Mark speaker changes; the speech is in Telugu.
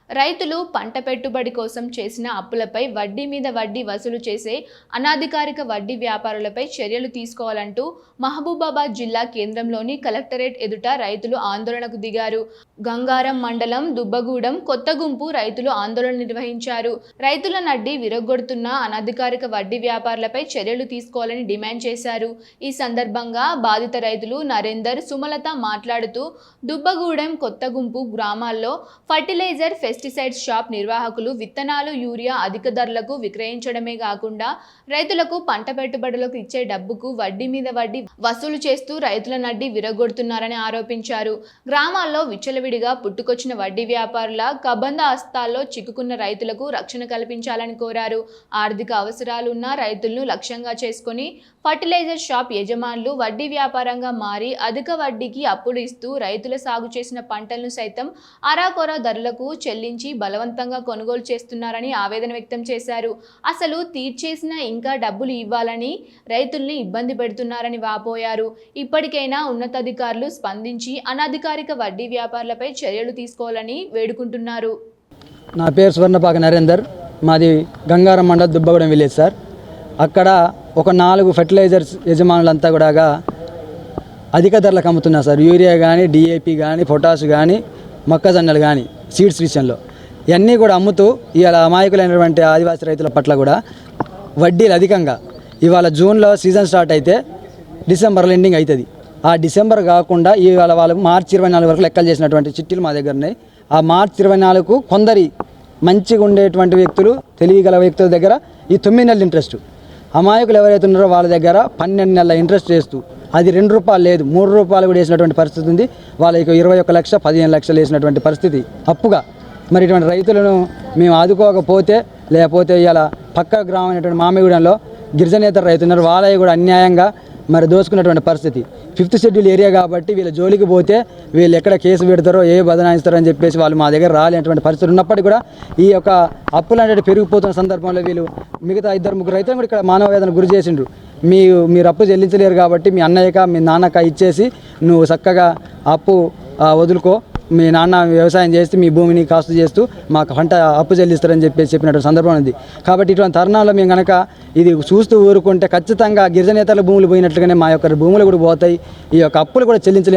Speaker 1: రైతులు పంట పెట్టుబడి కోసం చేసిన అప్పులపై వడ్డీ మీద వడ్డీ వసూలు చేసే అనాధికారిక వడ్డీ వ్యాపారులపై చర్యలు తీసుకోవాలంటూ మహబూబాబాద్ జిల్లా కేంద్రంలోని కలెక్టరేట్ ఎదుట రైతులు ఆందోళనకు దిగారు. గంగారం మండలం దుబ్బగూడెం కొత్తగుంపు రైతులు ఆందోళన నిర్వహించారు. రైతుల నడ్డి విరగొడుతున్న అనాధికారిక వడ్డీ వ్యాపారులపై చర్యలు తీసుకోవాలని డిమాండ్ చేశారు. ఈ సందర్భంగా బాధిత రైతులు నరేందర్, సుమలత మాట్లాడుతూ దుబ్బగూడెం కొత్తగుంపు గ్రామాల్లో ఫర్టిలైజర్ పెస్టిసైడ్స్ షాప్ నిర్వాహకులు విత్తనాలు, యూరియా అధిక ధరలకు విక్రయించడమే కాకుండా రైతులకు పంట పెట్టుబడులకు ఇచ్చే డబ్బుకు వడ్డీ మీద వడ్డీ వసూలు చేస్తూ రైతుల నడ్డి విరగొడుతున్నారని ఆరోపించారు. గ్రామాల్లో విచ్చలవిడిగా పుట్టుకొచ్చిన వడ్డీ వ్యాపారుల కబంధ హస్తాల్లో చిక్కుకున్న రైతులకు రక్షణ కల్పించాలని కోరారు. ఆర్థిక అవసరాలున్న రైతులను లక్ష్యంగా చేసుకుని ఫర్టిలైజర్ షాప్ యజమానులు వడ్డీ వ్యాపారంగా మారి అధిక వడ్డీకి అప్పులు ఇస్తూ రైతుల సాగు చేసిన పంటలను సైతం అరాకొర ధరలకు చెల్లించి బలవంతంగా కొనుగోలు చేస్తున్నారని ఆవేదన వ్యక్తం చేశారు. అసలు తీర్చేసిన ఇంకా డబ్బులు ఇవ్వాలని రైతుల్ని ఇబ్బంది పెడుతున్నారని వాపోయారు. ఇప్పటికైనా ఉన్నతాధికారులు స్పందించి అనధికారిక వడ్డీ వ్యాపారులపై చర్యలు తీసుకోవాలని వేడుకుంటున్నారు.
Speaker 2: నా పేరు స్వర్ణపాక నరేందర్, మాది గంగారం మండలం దుబ్బగూడెం విలేజ్ సార్. అక్కడ ఒక 4 ఫెర్టిలైజర్స్ యజమానులంతా కూడా అధిక ధరలకు అమ్ముతున్నారు సార్. యూరియా కానీ, డిఏపి కానీ, పొటాష్ కానీ, మొక్కజొన్నలు కానీ సీడ్స్ విషయంలో ఇవన్నీ కూడా అమ్ముతూ ఇవాళ అమాయకులైనటువంటి ఆదివాసీ రైతుల పట్ల కూడా వడ్డీలు అధికంగా ఇవాళ జూన్లో సీజన్ స్టార్ట్ అయితే డిసెంబర్లో ఎండింగ్ అవుతుంది. ఆ డిసెంబర్ కాకుండా ఇవాళ వాళ్ళు మార్చి 24 వరకు లెక్కలు చేసినటువంటి చిట్టీలు మా దగ్గర ఉన్నాయి. ఆ మార్చి 24కు కొందరి మంచిగా ఉండేటువంటి వ్యక్తులు, తెలియగల వ్యక్తుల దగ్గర ఈ 9 నెలల ఇంట్రెస్ట్, అమాయకులు ఎవరైతే ఉన్నారో వాళ్ళ దగ్గర 12 నెలల ఇంట్రెస్ట్ చేస్తూ అది 2 రూపాయలు లేదు 3 రూపాయలు కూడా వేసినటువంటి పరిస్థితి ఉంది. వాళ్ళకి 21 లక్ష 15 లక్షలు వేసినటువంటి పరిస్థితి అప్పుగా. మరి ఇటువంటి రైతులను మేము ఆదుకోకపోతే, లేకపోతే ఇలా పక్క గ్రామం అయినటువంటి మామిగూడెంలో గిరిజనేతర రైతున్నారు, వాళ్ళవి కూడా అన్యాయంగా మరి దోసుకున్నటువంటి పరిస్థితి. 5th షెడ్యూల్ ఏరియా కాబట్టి వీళ్ళ జోలికి పోతే వీళ్ళు ఎక్కడ కేసు పెడతారో, ఏ బదనాయిస్తారో అని చెప్పేసి వాళ్ళు మా దగ్గర రాలేనటువంటి పరిస్థితులు ఉన్నప్పటికీ కూడా ఈ యొక్క అప్పులు అనేది పెరిగిపోతున్న సందర్భంలో వీళ్ళు మిగతా 2-3 రైతులు కూడా ఇక్కడ మానవ వేదన గురి చేసిండ్రు. మీరు అప్పు చెల్లించలేరు కాబట్టి మీ అన్నయ్యక మీ నాన్నక ఇచ్చేసి నువ్వు చక్కగా అప్పు వదులుకో, మీ నాన్న వ్యవసాయం చేస్తూ మీ భూమిని కాస్తు చేస్తూ మాకు పంట అప్పు చెల్లిస్తారని చెప్పినటువంటి సందర్భం ఉంది. కాబట్టి ఇటువంటి తరుణంలో మేము కనుక ఇది చూస్తూ ఊరుకుంటే ఖచ్చితంగా గిరిజనేతల భూములు పోయినట్లుగానే మా యొక్క భూములు కూడా పోతాయి. ఈ యొక్క అప్పులు కూడా చెల్లించలేని